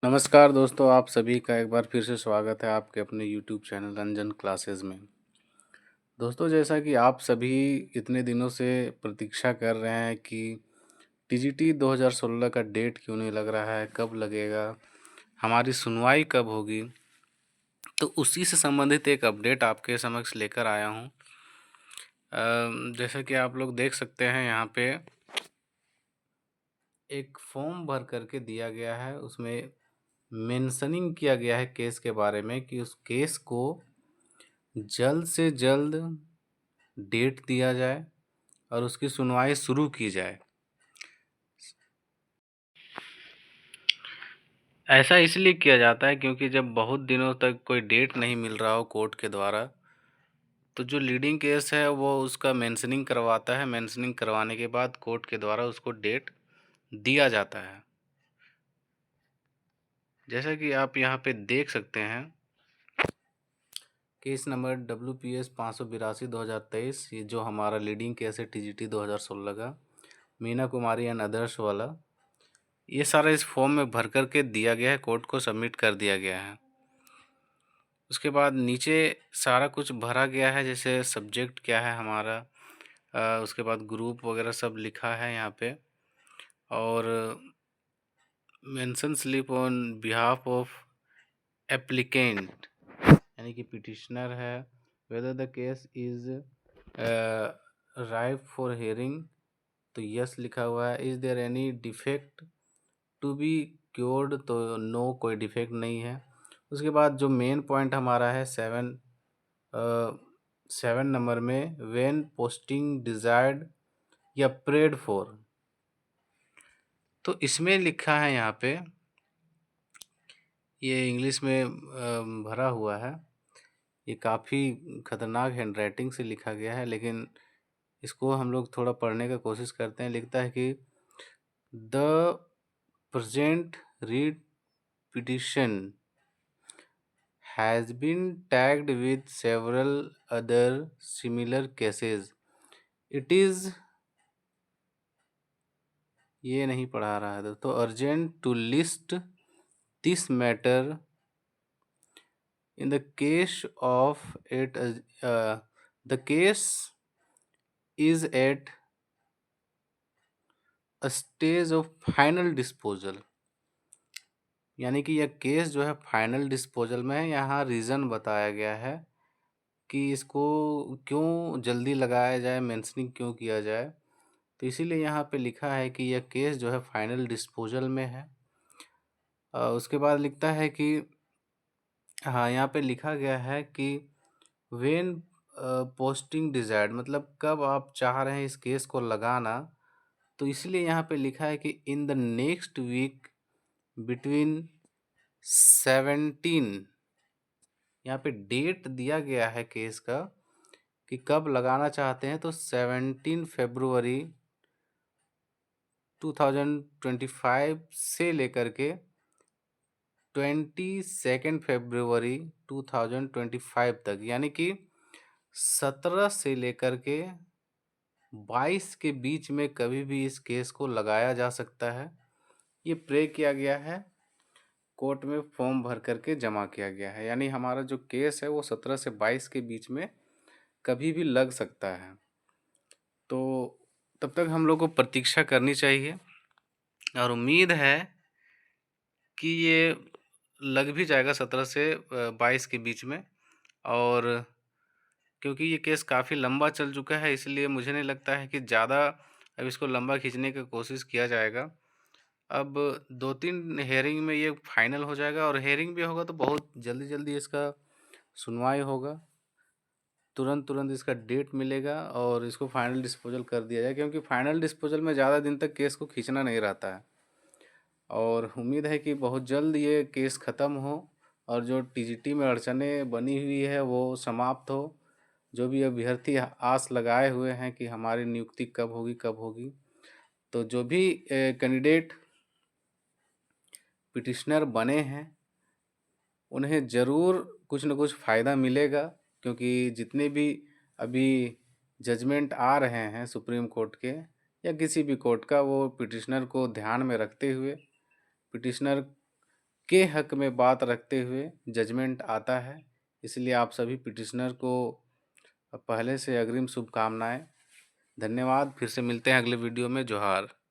नमस्कार दोस्तों, आप सभी का एक बार फिर से स्वागत है आपके अपने यूट्यूब चैनल रंजन क्लासेस में। दोस्तों, जैसा कि आप सभी इतने दिनों से प्रतीक्षा कर रहे हैं कि टीजीटी 2016 का डेट क्यों नहीं लग रहा है, कब लगेगा, हमारी सुनवाई कब होगी, तो उसी से संबंधित एक अपडेट आपके समक्ष लेकर आया हूँ। जैसा कि आप लोग देख सकते हैं, यहाँ पे एक फॉर्म भर करके दिया गया है। उसमें मेंशनिंग किया गया है केस के बारे में कि उस केस को जल्द से जल्द डेट दिया जाए और उसकी सुनवाई शुरू की जाए। ऐसा इसलिए किया जाता है क्योंकि जब बहुत दिनों तक कोई डेट नहीं मिल रहा हो कोर्ट के द्वारा, तो जो लीडिंग केस है वो उसका मेंशनिंग करवाता है। मेंशनिंग करवाने के बाद कोर्ट के द्वारा उसको डेट दिया जाता है। जैसा कि आप यहाँ पे देख सकते हैं, केस नंबर WPS 582/2023, ये जो हमारा लीडिंग केस है TGT 2016 का, मीना कुमारी एंड अदर्स वाला, ये सारा इस फॉर्म में भर कर के दिया गया है, कोर्ट को सबमिट कर दिया गया है। उसके बाद नीचे सारा कुछ भरा गया है, जैसे सब्जेक्ट क्या है हमारा, उसके बाद ग्रुप वगैरह सब लिखा है यहाँ पे, और mention slip on behalf of applicant, यानी कि पिटिशनर है, whether the case is ripe for hearing, तो यस लिखा हुआ है। Is there any defect to be cured, तो नो, कोई डिफेक्ट नहीं है। उसके बाद जो मेन पॉइंट हमारा है 7 नंबर में, व्हेन पोस्टिंग डिजायर्ड या प्रेड फॉर, तो इसमें लिखा है यहाँ पे, ये इंग्लिश में भरा हुआ है, ये काफ़ी खतरनाक हैंडराइटिंग से लिखा गया है, लेकिन इसको हम लोग थोड़ा पढ़ने का कोशिश करते हैं। लिखता है कि the present read petition has been tagged with several other similar cases. It is, ये नहीं पढ़ा रहा है तो urgent to list this matter in the case of it, the case is at a stage of final disposal, यानी कि यह case जो है फाइनल डिस्पोजल में है। यहाँ रीज़न बताया गया है कि इसको क्यों जल्दी लगाया जाए, मेंशनिंग क्यों किया जाए, तो इसीलिए यहाँ पे लिखा है कि यह केस जो है फाइनल डिस्पोजल में है। उसके बाद लिखता है कि, हाँ, यहाँ पे लिखा गया है कि व्हेन पोस्टिंग डिजायर्ड, मतलब कब आप चाह रहे हैं इस केस को लगाना, तो इसलिए यहाँ पे लिखा है कि in the next week between 17, यहाँ पे डेट दिया गया है केस का कि कब लगाना चाहते हैं, तो 17 फरवरी 2025 से लेकर के 22 फरवरी 2025 तक, यानी कि 17 से लेकर के 22 के बीच में कभी भी इस केस को लगाया जा सकता है। ये प्रे किया गया है, कोर्ट में फॉर्म भर करके जमा किया गया है, यानी हमारा जो केस है वो 17 से 22 के बीच में कभी भी लग सकता है। तो तब तक हम लोग को प्रतीक्षा करनी चाहिए और उम्मीद है कि ये लग भी जाएगा 17 से 22 के बीच में। और क्योंकि ये केस काफ़ी लंबा चल चुका है, इसलिए मुझे नहीं लगता है कि ज़्यादा अब इसको लंबा खींचने की कोशिश किया जाएगा। अब 2-3 हेयरिंग में ये फाइनल हो जाएगा, और हेयरिंग भी होगा तो बहुत जल्दी जल्दी इसका सुनवाई होगा, तुरंत तुरंत इसका डेट मिलेगा और इसको फाइनल डिस्पोजल कर दिया जाए, क्योंकि फाइनल डिस्पोजल में ज़्यादा दिन तक केस को खींचना नहीं रहता है। और उम्मीद है कि बहुत जल्द ये केस ख़त्म हो और जो टीजीटी में अड़चनें बनी हुई है वो समाप्त हो। जो भी अभ्यर्थी आस लगाए हुए हैं कि हमारी नियुक्ति कब होगी कब होगी, तो जो भी कैंडिडेट पिटिशनर बने हैं उन्हें ज़रूर कुछ न कुछ फ़ायदा मिलेगा, क्योंकि जितने भी अभी जजमेंट आ रहे हैं सुप्रीम कोर्ट के या किसी भी कोर्ट का, वो पिटिशनर को ध्यान में रखते हुए पिटिशनर के हक में बात रखते हुए जजमेंट आता है। इसलिए आप सभी पिटिशनर को पहले से अग्रिम शुभकामनाएं। धन्यवाद। फिर से मिलते हैं अगले वीडियो में। जोहार।